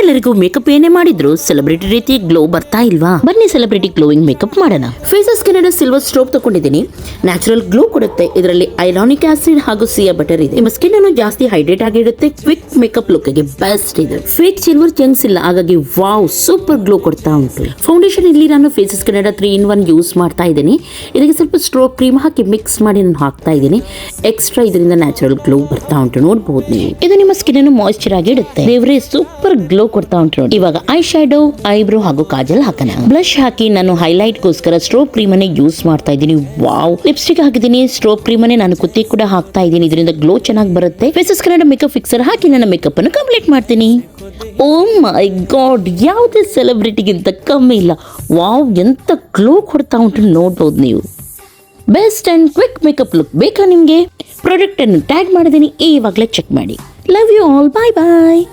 ಎಲ್ಲರಿಗೂ ಮೇಕಪ್ ಏನೇ ಮಾಡಿದ್ರು ಸೆಲೆಬ್ರಿಟಿ ರೀತಿ ಗ್ಲೋ ಬರ್ತಾ ಇಲ್ವಾ? ಬನ್ನಿ ಸೆಲೆಬ್ರಿಟಿ ಗ್ಲೋಯಿಂಗ್ ಮೇಕಪ್ ಮಾಡೋಣ. ಫೇಸಸ್ ಕೆನಡಾ ಸಿಲ್ವರ್ ಸ್ಟ್ರೋಪ್ ತಗೊಂಡಿದ್ದೀನಿ. ನ್ಯಾಚುರಲ್ ಗ್ಲೋ ಕೊಡುತ್ತೆ. ಇದರಲ್ಲಿ ಐಲಾನಿಕ್ ಆಸಿಡ್ ಹಾಗೂ ಸಿಯಾ ಬಟರ್ ಇದೆ. ನಿಮ್ಮ ಸ್ಕಿನ್ ಅನ್ನು ಜಾಸ್ತಿ ಹೈಡ್ರೇಟ್ ಆಗಿರುತ್ತೆ. ಕ್ವಿಕ್ ಮೇಕಪ್ ಲುಕ್ ಗೆ ಬೆಸ್ಟ್ ಇದೆ. ಫೇಕ್ ಸಿಲ್ವರ್ ಚಂಕ್ಸ್ ಇಲ್ಲ, ಹಾಗಾಗಿ ವಾವ್ ಸೂಪರ್ ಗ್ಲೋ ಕೊಡ್ತಾ ಉಂಟು. ಫೌಂಡೇಶನ್ ಇಲ್ಲಿ ನಾನು ಫೇಸಸ್ ಕೆನಡಾ 3-in-1 ಯೂಸ್ ಮಾಡ್ತಾ ಇದ್ದೀನಿ. ಇದಕ್ಕೆ ಸ್ವಲ್ಪ ಸ್ಟ್ರೋಕ್ ಕ್ರೀಮ್ ಹಾಕಿ ಮಿಕ್ಸ್ ಮಾಡಿ ನಾನು ಹಾಕ್ತಾ ಇದ್ದೀನಿ. ಎಕ್ಸ್ಟ್ರಾ ಇದರಿಂದ ನ್ಯಾಚುರಲ್ ಗ್ಲೋ ಬರ್ತಾ ಉಂಟು, ನೋಡಬಹುದು ನೀವು. ಇದು ನಿಮ್ಮ ಸ್ಕಿನ್ ಅನ್ನು ಮಾಯಿಶ್ಚರ್ ಆಗಿ ಇಡುತ್ತೆ. ದೇವ್ರೆ ಸೂಪರ್ ಗ್ಲೋ ಕೊಡ್ತಾ ಉಂಟು ನೋಡಿ. ಇವಾಗ ಐ ಶ್ಯಾಡೋ, ಐಬ್ರೋ ಹಾಗೂ ಕಾಜಲ್ ಹಾಕೋಣ. ಬ್ಲಶ್ ಹಾಕಿ ನಾನು ಹೈಲೈಟ್ ಗೋಸ್ಕರ ಸ್ಟ್ರೋಕ್ ಕ್ರೀಮ್ ಅನ್ನೇ ಯೂಸ್ ಮಾಡ್ತಾ ಇದ್ದೀನಿ. ವಾವ್, ಲಿಪ್ಸ್ಟಿಕ್ ಹಾಕಿದ್ದೀನಿ. ಸ್ಟ್ರೋಕ್ ಕ್ರೀಮ್ ಅನ್ನೇ ನಾನು ಕುತ್ತಿಗೆ ಕೂಡ ಹಾಕ್ತಾ ಇದ್ದೀನಿ. ಇದರಿಂದ ಗ್ಲೋ ಚೆನ್ನಾಗಿ ಬರುತ್ತೆ. ಫೇಸಸ್ ಕೆನಡಾ ಮೇಕಪ್ ಫಿಕ್ಸರ್ ಹಾಕಿ ನನ್ನ ಮೇಕಪ್ ಅನ್ನು ಕಂಪ್ಲೀಟ್ ಮಾಡ್ತೀನಿ. ಓ ಮೈ ಗಾಡ್, ಯಾವುದೇ ಸೆಲೆಬ್ರಿಟಿಗಿಂತ ಕಮ್ಮಿ ಇಲ್ಲ. ವಾವ್, ಎಂತ ಗ್ಲೋ ಕೊಡ್ತಾ ಉಂಟು ನೋಡ್ಬೋದು ನೀವು. Best and quick makeup look ಬೇಕಾ ನಿಮಗೆ? ಪ್ರಾಡಕ್ಟ್ ಅನ್ನು ಟ್ಯಾಗ್ ಮಾಡಿದ್ದೀನಿ, ಇವಾಗಲೇ ಚೆಕ್ ಮಾಡಿ. Love you all, bye bye.